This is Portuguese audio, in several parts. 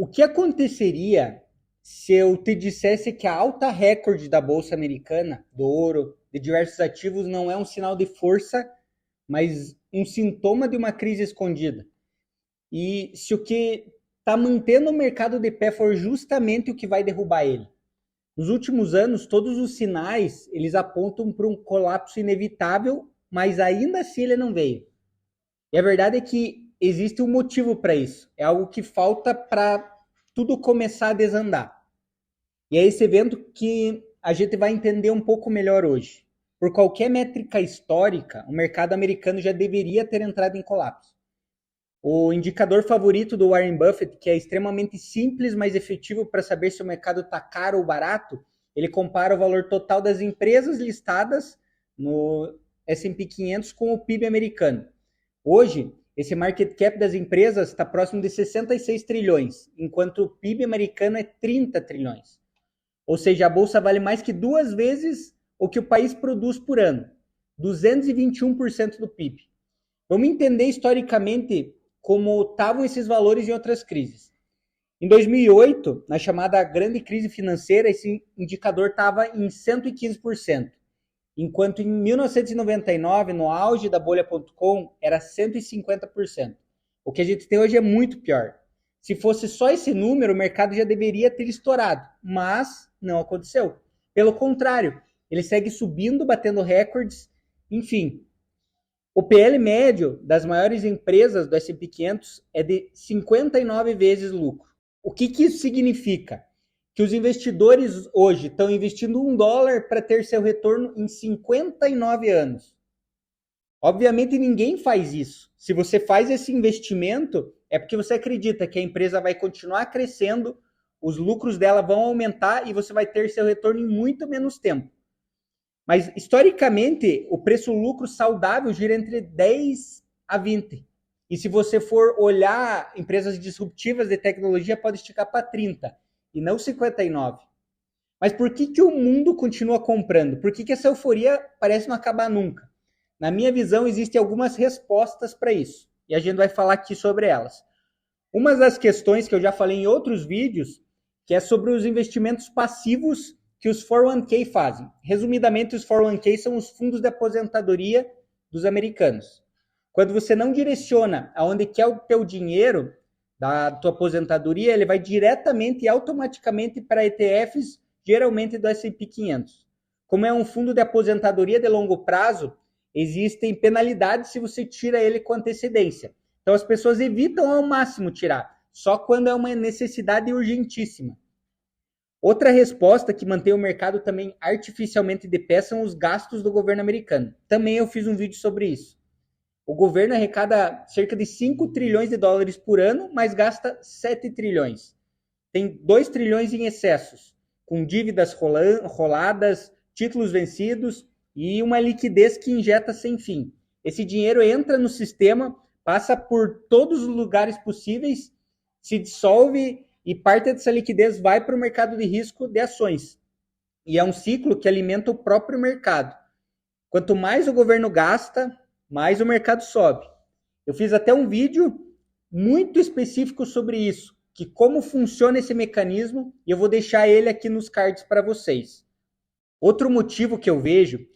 O que aconteceria se eu te dissesse que a alta recorde da Bolsa Americana, do ouro, de diversos ativos, não é um sinal de força, mas um sintoma de uma crise escondida? E se o que está mantendo o mercado de pé for justamente o que vai derrubar ele? Nos últimos anos, todos os sinais eles apontam para um colapso inevitável, mas ainda assim ele não veio. E a verdade é que existe um motivo para isso. É algo que falta para tudo começar a desandar. E é esse evento que a gente vai entender um pouco melhor hoje. Por qualquer métrica histórica, o mercado americano já deveria ter entrado em colapso. O indicador favorito do Warren Buffett, que é extremamente simples, mas efetivo para saber se o mercado está caro ou barato, ele compara o valor total das empresas listadas no S&P 500 com o PIB americano. Hoje, esse market cap das empresas está próximo de 66 trilhões, enquanto o PIB americano é 30 trilhões. Ou seja, a bolsa vale mais que 2 vezes o que o país produz por ano, 221% do PIB. Vamos entender historicamente como estavam esses valores em outras crises. Em 2008, na chamada grande crise financeira, esse indicador estava em 115%, enquanto em 1999, no auge da bolha.com, era 150%. O que a gente tem hoje é muito pior. Se fosse só esse número, o mercado já deveria ter estourado, mas não aconteceu. Pelo contrário, ele segue subindo, batendo recordes, enfim. O PL médio das maiores empresas do S&P 500 é de 59 vezes lucro. O que isso significa? Que os investidores hoje estão investindo $1 para ter seu retorno em 59 anos. Obviamente ninguém faz isso. Se você faz esse investimento, é porque você acredita que a empresa vai continuar crescendo, os lucros dela vão aumentar e você vai ter seu retorno em muito menos tempo. Mas, historicamente, o preço-lucro saudável gira entre 10 a 20. E se você for olhar empresas disruptivas de tecnologia, pode esticar para 30 e não 59. Mas por que o mundo continua comprando? Por que essa euforia parece não acabar nunca? Na minha visão, existem algumas respostas para isso. E a gente vai falar aqui sobre elas. Uma das questões que eu já falei em outros vídeos, que é sobre os investimentos passivos que os 401k fazem. Resumidamente, os 401k são os fundos de aposentadoria dos americanos. Quando você não direciona aonde quer o teu dinheiro da tua aposentadoria, ele vai diretamente e automaticamente para ETFs, geralmente do S&P 500. Como é um fundo de aposentadoria de longo prazo, existem penalidades se você tira ele com antecedência. Então as pessoas evitam ao máximo tirar, só quando é uma necessidade urgentíssima. Outra resposta que mantém o mercado também artificialmente de pé são os gastos do governo americano. Também eu fiz um vídeo sobre isso. O governo arrecada cerca de 5 trilhões de dólares por ano, mas gasta 7 trilhões. Tem 2 trilhões em excessos, com dívidas roladas, títulos vencidos e uma liquidez que injeta sem fim. Esse dinheiro entra no sistema, passa por todos os lugares possíveis, se dissolve e parte dessa liquidez vai para o mercado de risco de ações. E é um ciclo que alimenta o próprio mercado. Quanto mais o governo gasta, mais o mercado sobe. Eu fiz até um vídeo muito específico sobre isso, que como funciona esse mecanismo, e eu vou deixar ele aqui nos cards para vocês. Outro motivo que eu vejo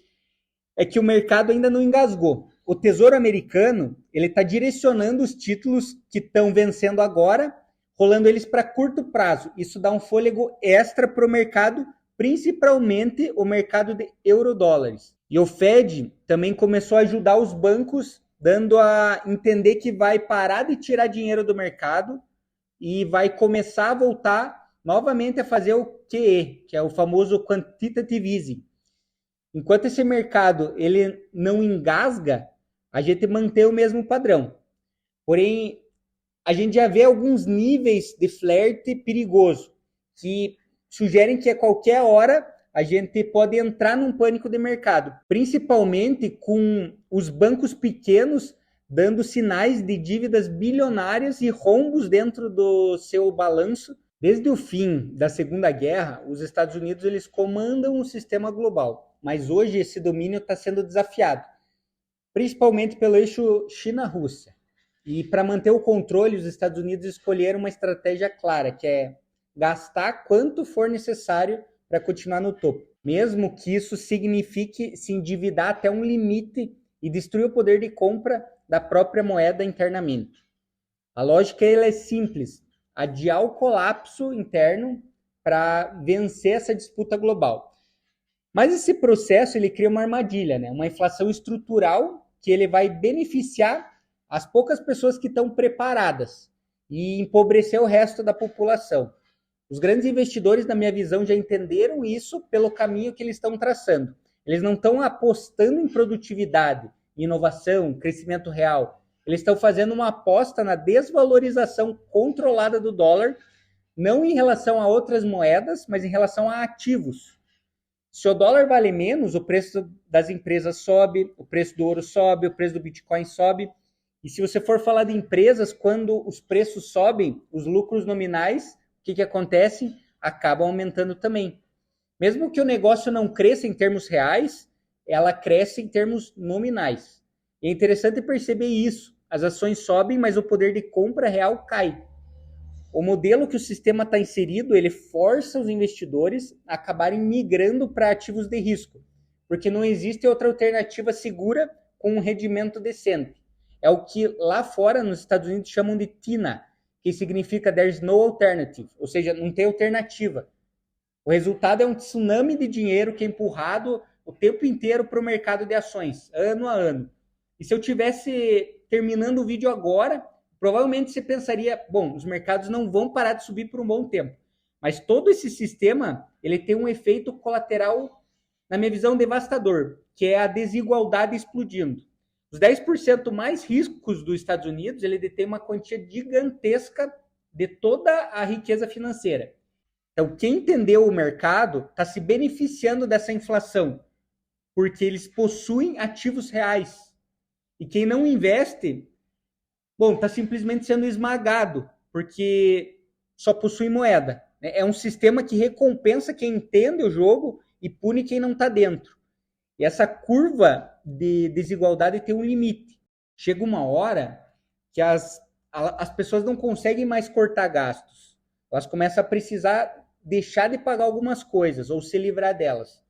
é que o mercado ainda não engasgou. O Tesouro Americano ele está direcionando os títulos que estão vencendo agora, rolando eles para curto prazo. Isso dá um fôlego extra para o mercado, principalmente o mercado de eurodólares. E o Fed também começou a ajudar os bancos, dando a entender que vai parar de tirar dinheiro do mercado e vai começar a voltar novamente a fazer o QE, que é o famoso Quantitative Easing. Enquanto esse mercado ele não engasga, a gente mantém o mesmo padrão. Porém, a gente já vê alguns níveis de flerte perigoso, que sugerem que a qualquer hora a gente pode entrar num pânico de mercado, principalmente com os bancos pequenos dando sinais de dívidas bilionárias e rombos dentro do seu balanço. Desde o fim da Segunda Guerra, os Estados Unidos eles comandam o sistema global, mas hoje esse domínio está sendo desafiado, principalmente pelo eixo China-Rússia. E para manter o controle, os Estados Unidos escolheram uma estratégia clara, que é gastar quanto for necessário para continuar no topo, mesmo que isso signifique se endividar até um limite e destruir o poder de compra da própria moeda internamente. A lógica ela é simples, adiar o colapso interno para vencer essa disputa global. Mas esse processo ele cria uma armadilha, né? Uma inflação estrutural que ele vai beneficiar as poucas pessoas que estão preparadas e empobrecer o resto da população. Os grandes investidores, na minha visão, já entenderam isso pelo caminho que eles estão traçando. Eles não estão apostando em produtividade, inovação, crescimento real. Eles estão fazendo uma aposta na desvalorização controlada do dólar, não em relação a outras moedas, mas em relação a ativos. Se o dólar vale menos, o preço das empresas sobe, o preço do ouro sobe, o preço do Bitcoin sobe. E se você for falar de empresas, quando os preços sobem, os lucros nominais, o que acontece? Acabam aumentando também. Mesmo que o negócio não cresça em termos reais, ela cresce em termos nominais. E é interessante perceber isso. As ações sobem, mas o poder de compra real cai. O modelo que o sistema está inserido, ele força os investidores a acabarem migrando para ativos de risco, porque não existe outra alternativa segura com um rendimento decente. É o que lá fora, nos Estados Unidos, chamam de TINA, que significa There's no alternative, ou seja, não tem alternativa. O resultado é um tsunami de dinheiro que é empurrado o tempo inteiro para o mercado de ações, ano a ano. E se eu tivesse terminando o vídeo agora, provavelmente você pensaria, bom, os mercados não vão parar de subir por um bom tempo. Mas todo esse sistema, ele tem um efeito colateral, na minha visão, devastador, que é a desigualdade explodindo. Os 10% mais ricos dos Estados Unidos, ele detém uma quantia gigantesca de toda a riqueza financeira. Então, quem entendeu o mercado está se beneficiando dessa inflação, porque eles possuem ativos reais. E quem não investe, bom, está simplesmente sendo esmagado, porque só possui moeda. É um sistema que recompensa quem entende o jogo e pune quem não está dentro. E essa curva de desigualdade tem um limite. Chega uma hora que as pessoas não conseguem mais cortar gastos. Elas começam a precisar deixar de pagar algumas coisas ou se livrar delas.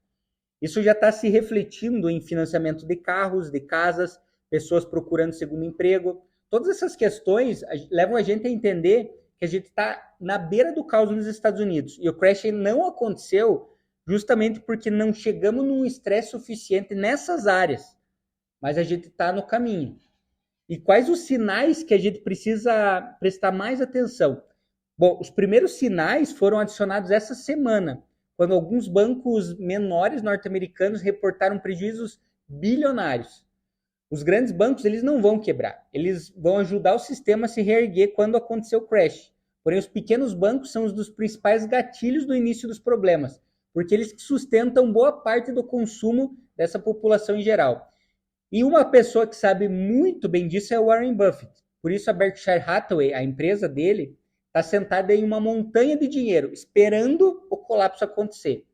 Isso já está se refletindo em financiamento de carros, de casas, pessoas procurando segundo emprego. Todas essas questões levam a gente a entender que a gente está na beira do caos nos Estados Unidos. E o crash não aconteceu justamente porque não chegamos num estresse suficiente nessas áreas. Mas a gente está no caminho. E quais os sinais que a gente precisa prestar mais atenção? Bom, os primeiros sinais foram adicionados essa semana, quando alguns bancos menores norte-americanos reportaram prejuízos bilionários. Os grandes bancos, eles não vão quebrar. Eles vão ajudar o sistema a se reerguer quando acontecer o crash. Porém, os pequenos bancos são os dos principais gatilhos do início dos problemas, porque eles sustentam boa parte do consumo dessa população em geral. E uma pessoa que sabe muito bem disso é o Warren Buffett. Por isso a Berkshire Hathaway, a empresa dele, está sentada em uma montanha de dinheiro, esperando o colapso acontecer.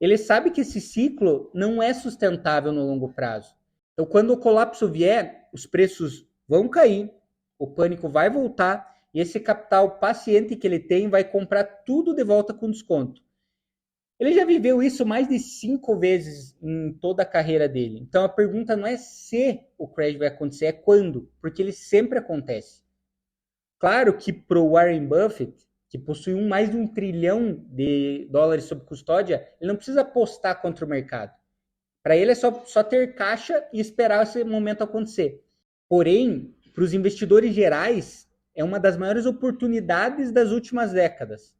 Ele sabe que esse ciclo não é sustentável no longo prazo. Então, quando o colapso vier, os preços vão cair, o pânico vai voltar e esse capital paciente que ele tem vai comprar tudo de volta com desconto. Ele já viveu isso mais de 5 vezes em toda a carreira dele. Então, a pergunta não é se o crash vai acontecer, é quando, porque ele sempre acontece. Claro que para o Warren Buffett, que possui mais de $1 trilhão sob custódia, ele não precisa apostar contra o mercado. Para ele é só ter caixa e esperar esse momento acontecer. Porém, para os investidores gerais, é uma das maiores oportunidades das últimas décadas.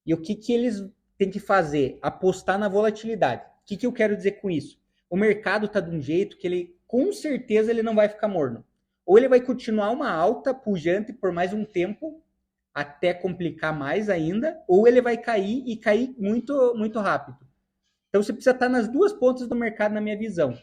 E o que eles têm que fazer? Apostar na volatilidade. O que eu quero dizer com isso? O mercado está de um jeito que ele, com certeza, ele não vai ficar morno. Ou ele vai continuar uma alta pujante por mais um tempo, até complicar mais ainda, ou ele vai cair e cair muito, muito rápido. Então você precisa estar nas duas pontas do mercado, na minha visão,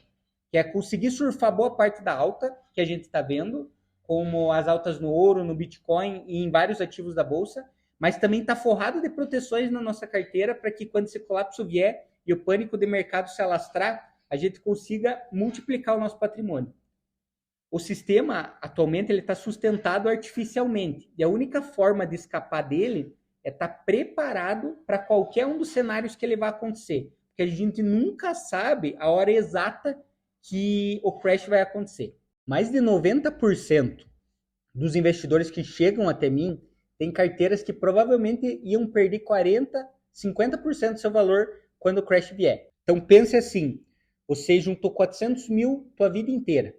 que é conseguir surfar boa parte da alta que a gente está vendo, como as altas no ouro, no Bitcoin e em vários ativos da Bolsa, mas também está forrado de proteções na nossa carteira para que quando esse colapso vier e o pânico de mercado se alastrar, a gente consiga multiplicar o nosso patrimônio. o sistema atualmente ele está sustentado artificialmente e a única forma de escapar dele é estar preparado para qualquer um dos cenários que ele vai acontecer, porque a gente nunca sabe a hora exata que o crash vai acontecer. Mais de 90% dos investidores que chegam até mim têm carteiras que provavelmente iam perder 40, 50% do seu valor quando o crash vier. Então pense assim, você juntou 400 mil tua vida inteira,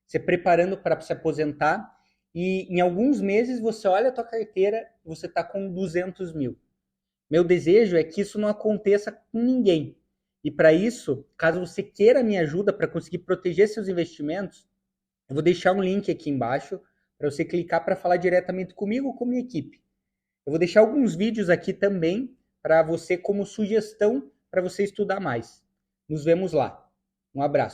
você preparando para se aposentar e em alguns meses você olha a tua carteira e você está com 200 mil. Meu desejo é que isso não aconteça com ninguém. E para isso, caso você queira a minha ajuda para conseguir proteger seus investimentos, eu vou deixar um link aqui embaixo para você clicar para falar diretamente comigo ou com a minha equipe. Eu vou deixar alguns vídeos aqui também para você como sugestão para você estudar mais. Nos vemos lá. Um abraço.